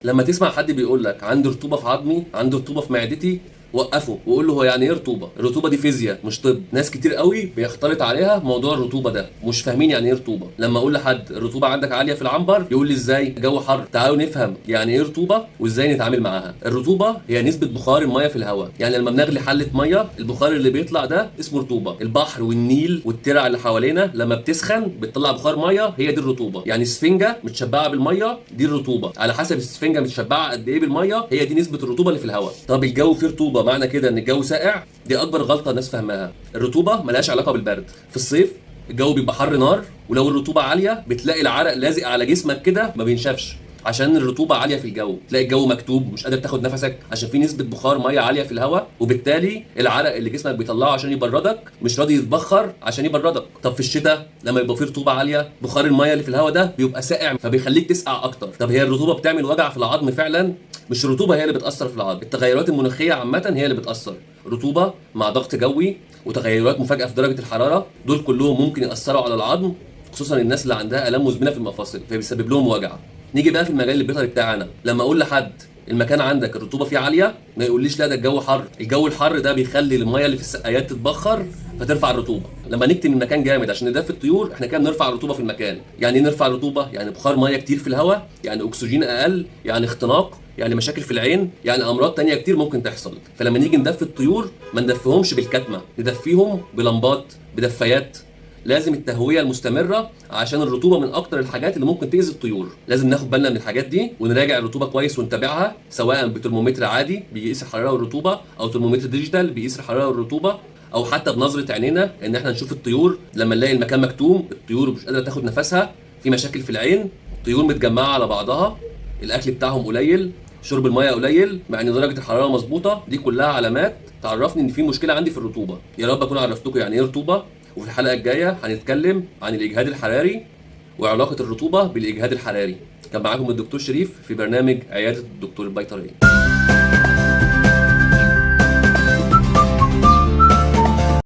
لما تسمع حد بيقول لك عندي رطوبه في عظمي، عندي رطوبه في معدتي، وقفه وقول له هو يعني ايه رطوبه؟ الرطوبه دي فيزياء مش طب. ناس كتير قوي بيختلط عليها موضوع الرطوبه ده، مش فاهمين يعني ايه رطوبه. لما اقول لحد الرطوبه عندك عاليه في العنبر يقول لي ازاي؟ الجو حر. تعالوا نفهم يعني ايه رطوبه وازاي نتعامل معاها. الرطوبه هي نسبه بخار الميه في الهواء، يعني لما بنغلي حله ميه البخار اللي بيطلع ده اسمه رطوبه. البحر والنيل والترع اللي حوالينا لما بتسخن بتطلع بخار ميه، هي دي الرطوبه. يعني السفنجه متشبعه بالميه، دي الرطوبه. على حسب السفنجه متشبعه قد ايه بالميه، هي دي نسبه الرطوبه اللي في الهواء. طب الجو فيه رطوبه معنى كده ان الجو ساقع؟ دي اكبر غلطه الناس فاهماها. الرطوبه ملهاش علاقه بالبرد. في الصيف الجو بيبقى حر نار، ولو الرطوبه عاليه بتلاقي العرق لازق على جسمك كده ما بينشفش، عشان الرطوبه عاليه في الجو. تلاقي الجو مكتوب، مش قادر تاخد نفسك عشان في نسبه بخار ميه عاليه في الهواء، وبالتالي العرق اللي جسمك بيطلعه عشان يبردك مش راضي يتبخر عشان يبردك. طب في الشتاء لما يبقى في رطوبه عاليه، بخار الميه اللي في الهواء ده بيبقى ساقع فبيخليك تسقع اكتر. طب هي الرطوبه بتعمل وجع في العظم فعلا؟ مش الرطوبه هي اللي بتاثر في العظم، التغيرات المناخيه عامه هي اللي بتاثر. رطوبه مع ضغط جوي وتغيرات مفاجئه في درجه الحراره، دول كلهم ممكن ياثروا على العظم، خصوصا الناس اللي عندها الام مزمنه في المفاصل فبيسبب لهم وجع. نيجي بقى في المجال البيطري بتاعنا، لما اقول لحد المكان عندك الرطوبه فيه عاليه ما يقوليش لا ده الجو حر. الجو الحر ده بيخلي الميه اللي في السقايات تتبخر فترفع الرطوبه. لما نكتم المكان جامد عشان ندفي الطيور احنا كده بنرفع الرطوبه في المكان. يعني ايه نرفع الرطوبه؟ يعني بخار ميه كتير في الهواء، يعني اكسجين اقل، يعني اختناق، يعني مشاكل في العين، يعني امراض تانية كتير ممكن تحصل. فلما نيجي ندفي الطيور ما ندفيهمش بالكتمه، ندفيهم بلمبات، بدفايات. لازم التهويه المستمره عشان الرطوبه من اكتر الحاجات اللي ممكن تاذي الطيور. لازم ناخد بالنا من الحاجات دي ونراجع الرطوبه كويس ونتابعها، سواء بترمومتر عادي بيقيس الحراره والرطوبه، او ترمومتر ديجيتال بيقيس الحراره والرطوبه، او حتى بنظره عينينا ان احنا نشوف الطيور. لما نلاقي المكان مكتوم، الطيور مش قادره تاخد نفسها، في مشاكل في العين، طيور متجمعه على بعضها، الاكل بتاعهم قليل، شرب الميه قليل، مع ان درجه الحراره مظبوطه، دي كلها علامات تعرفني ان في مشكله عندي في الرطوبه. يا رب اكون عرفتكم يعني ايه رطوبه. وفي الحلقه الجايه هنتكلم عن الاجهاد الحراري وعلاقه الرطوبه بالاجهاد الحراري. كان معاكم الدكتور شريف في برنامج عياده الدكتور البيطري.